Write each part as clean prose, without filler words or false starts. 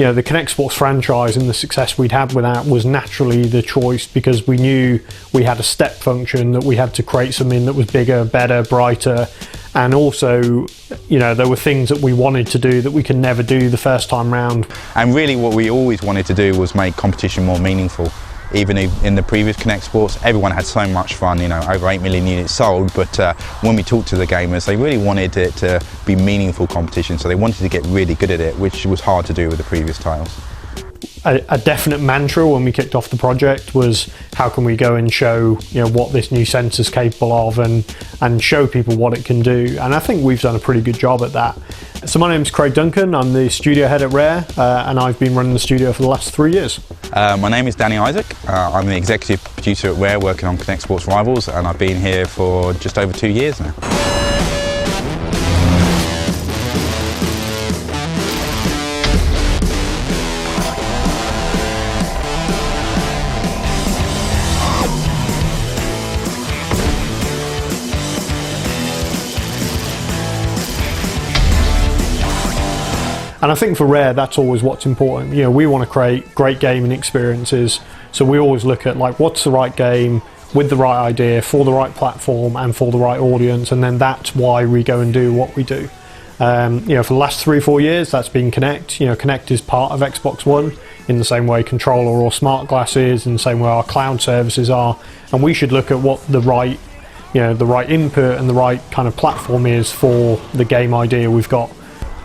you know, the Kinect Sports franchise and the success we'd had with that was naturally the choice, because we knew we had a step function, that we had to create something that was bigger, better, brighter, and also, you know, there were things that we wanted to do that we could never do the first time round. And really what we always wanted to do was make competition more meaningful. Even in the previous Kinect Sports, everyone had so much fun, you know, over 8 million units sold, but when we talked to the gamers, they really wanted it to be meaningful competition, so they wanted to get really good at it, which was hard to do with the previous titles. A definite mantra when we kicked off the project was, how can we go and show, you know, what this new sensor's capable of, and show people what it can do, and I think we've done a pretty good job at that. So my name's Craig Duncan, I'm the studio head at Rare, and I've been running the studio for the last 3 years. My name is Danny Isaac, I'm the executive producer at Rare working on Kinect Sports Rivals, and I've been here for just over 2 years now. And I think for Rare, that's always what's important. You know, we want to create great gaming experiences, so we always look at, like, what's the right game with the right idea for the right platform and for the right audience, and then that's why we go and do what we do. You know, for the last 3-4 years, that's been Kinect. You know, Kinect is part of Xbox One in the same way controller or smart glass is, in the same way our cloud services are, and we should look at what the right, you know, the right input and the right kind of platform is for the game idea we've got.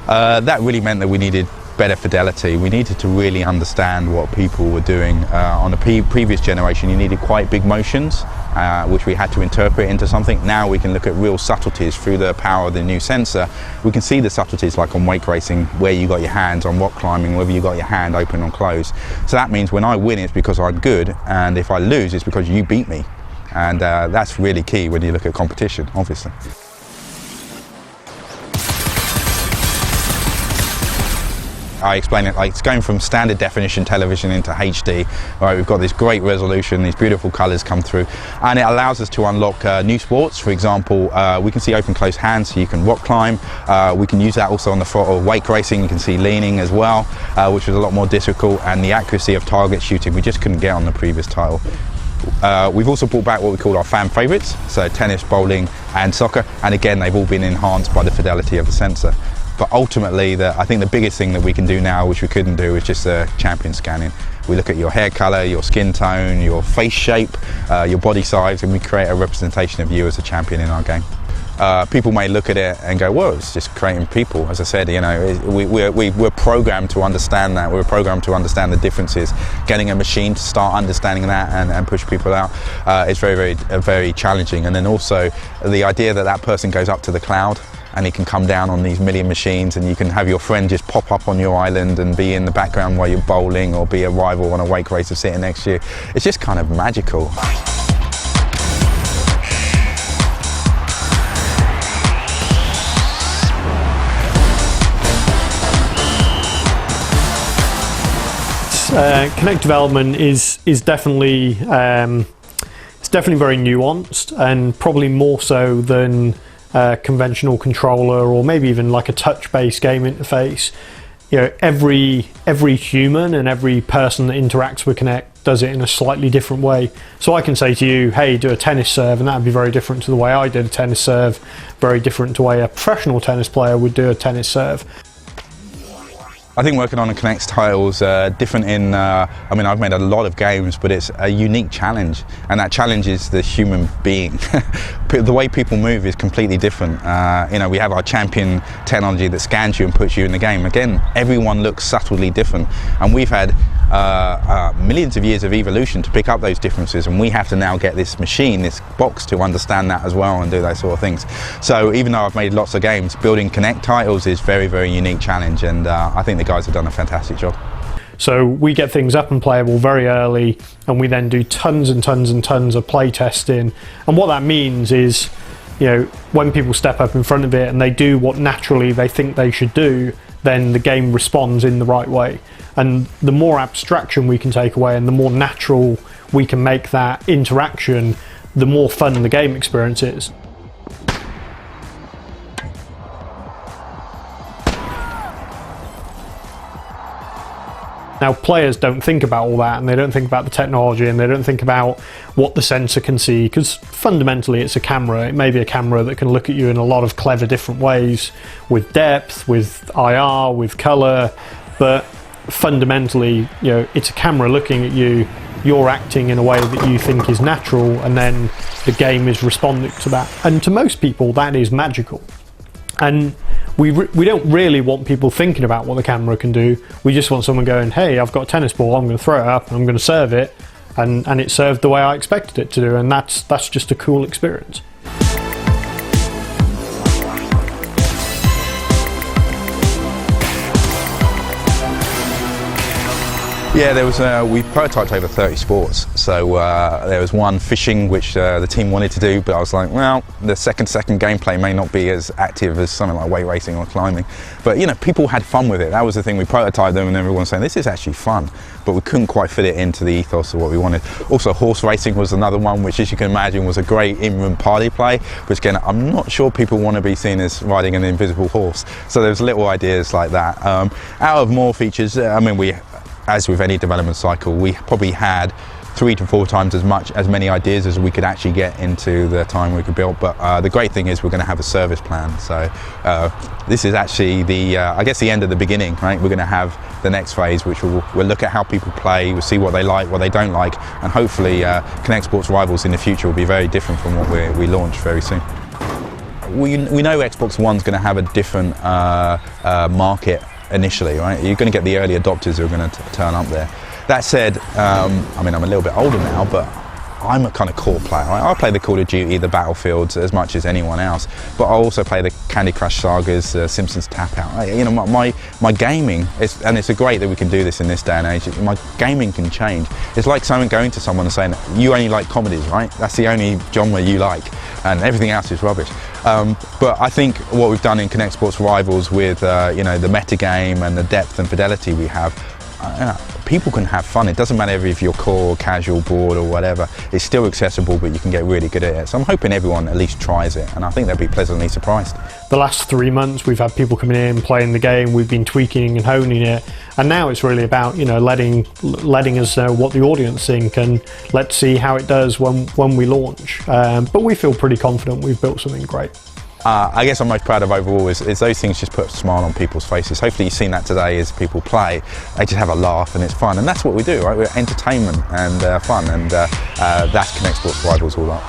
That really meant that we needed better fidelity. We needed to really understand what people were doing. On the previous generation, you needed quite big motions, which we had to interpret into something. Now we can look at real subtleties through the power of the new sensor. We can see the subtleties, like on wake racing, where you got your hands, on rock climbing, whether you got your hand open or closed. So that means when I win, it's because I'm good, and if I lose, it's because you beat me. And that's really key when you look at competition, obviously. I explain it like it's going from standard definition television into HD. Right, we've got this great resolution, these beautiful colours come through, and it allows us to unlock new sports. For example, we can see open close hands, so you can rock climb. We can use that also on the throttle. Wake racing, you can see leaning as well, which was a lot more difficult, and the accuracy of target shooting we just couldn't get on the previous title. We've also brought back what we call our fan favourites, so tennis, bowling and soccer, and again they've all been enhanced by the fidelity of the sensor. But ultimately, I think the biggest thing that we can do now, which we couldn't do, is just champion scanning. We look at your hair colour, your skin tone, your face shape, your body size, and we create a representation of you as a champion in our game. People may look at it and go, whoa, it's just creating people. As I said, you know, we're programmed to understand that. We're programmed to understand the differences. Getting a machine to start understanding that and push people out is very challenging. And then also the idea that that person goes up to the cloud and he can come down on these million machines, and you can have your friend just pop up on your island and be in the background while you're bowling, or be a rival on a wake racer sitting next to you. It's just kind of magical. Kinect development is definitely it's definitely very nuanced, and probably more so than conventional controller, or maybe even like a touch-based game interface. You know, every human and every person that interacts with Kinect does it in a slightly different way. So I can say to you, hey, do a tennis serve, and that would be very different to the way I did a tennis serve, very different to the way a professional tennis player would do a tennis serve. I think working on a Kinect title is different in, I mean, I've made a lot of games, but it's a unique challenge, and that challenge is the human being. The way people move is completely different. You know, we have our champion technology that scans you and puts you in the game. Again, everyone looks subtly different, and we've had millions of years of evolution to pick up those differences, and we have to now get this machine, this box, to understand that as well and do those sort of things. So even though I've made lots of games, building Kinect titles is very unique challenge, and I think the guys have done a fantastic job. So we get things up and playable very early, and we then do tons and tons and tons of play testing. And what that means is, you know, when people step up in front of it and they do what naturally they think they should do, then the game responds in the right way. And the more abstraction we can take away and the more natural we can make that interaction, the more fun the game experience is. Now players don't think about all that, and they don't think about the technology, and they don't think about what the sensor can see, because fundamentally it's a camera. It may be a camera that can look at you in a lot of clever different ways, with depth, with IR, with colour, but fundamentally, you know, it's a camera looking at you. You're acting in a way that you think is natural, and then the game is responding to that. And to most people, that is magical. And we don't really want people thinking about what the camera can do. We just want someone going, hey, I've got a tennis ball, I'm going to throw it up, and I'm going to serve it, and it served the way I expected it to do, and that's just a cool experience. Yeah, there was we prototyped over 30 sports. So there was one fishing, which the team wanted to do, but I was like, well, the second gameplay may not be as active as something like weight racing or climbing. But you know, people had fun with it. That was the thing. We prototyped them, and everyone was saying this is actually fun. But we couldn't quite fit it into the ethos of what we wanted. Also, horse racing was another one, which, as you can imagine, was a great in-room party play. Which again, I'm not sure people want to be seen as riding an invisible horse. So there's little ideas like that. Out of more features, I mean, as with any development cycle, we probably had 3 to 4 times as many ideas as we could actually get into the time we could build. But the great thing is we're going to have a service plan. So this is actually the, I guess, the end of the beginning, right? We're going to have the next phase, which we'll look at how people play, we'll see what they like, what they don't like, and hopefully Kinect Sports Rivals in the future will be very different from what we launch very soon. We know Xbox One's going to have a different market initially, right? You're going to get the early adopters who are going to turn up there. That said, I mean, I'm a little bit older now, but I'm a kind of core player, right? I play the Call of Duty, the Battlefields as much as anyone else, but I also play the Candy Crush sagas, Simpsons Tap Out. You know, my gaming, and it's great that we can do this in this day and age, my gaming can change. It's like going to someone and saying, you only like comedies, right? That's the only genre you like, and everything else is rubbish. But I think what we've done in Kinect Sports Rivals with you know, the meta game and the depth and fidelity we have, people can have fun. It doesn't matter if you're core, casual, bored or whatever. It's still accessible, but you can get really good at it. So I'm hoping everyone at least tries it, and I think they'll be pleasantly surprised. The last 3 months we've had people coming in, playing the game, we've been tweaking and honing it, and now it's really about, you know, letting us know what the audience think, and let's see how it does when we launch. But we feel pretty confident we've built something great. I guess I'm most proud of overall is those things just put a smile on people's faces. Hopefully you've seen that today as people play. They just have a laugh and it's fun, and that's what we do, right? We're entertainment and fun, and that's Kinect Sports Rivals all up.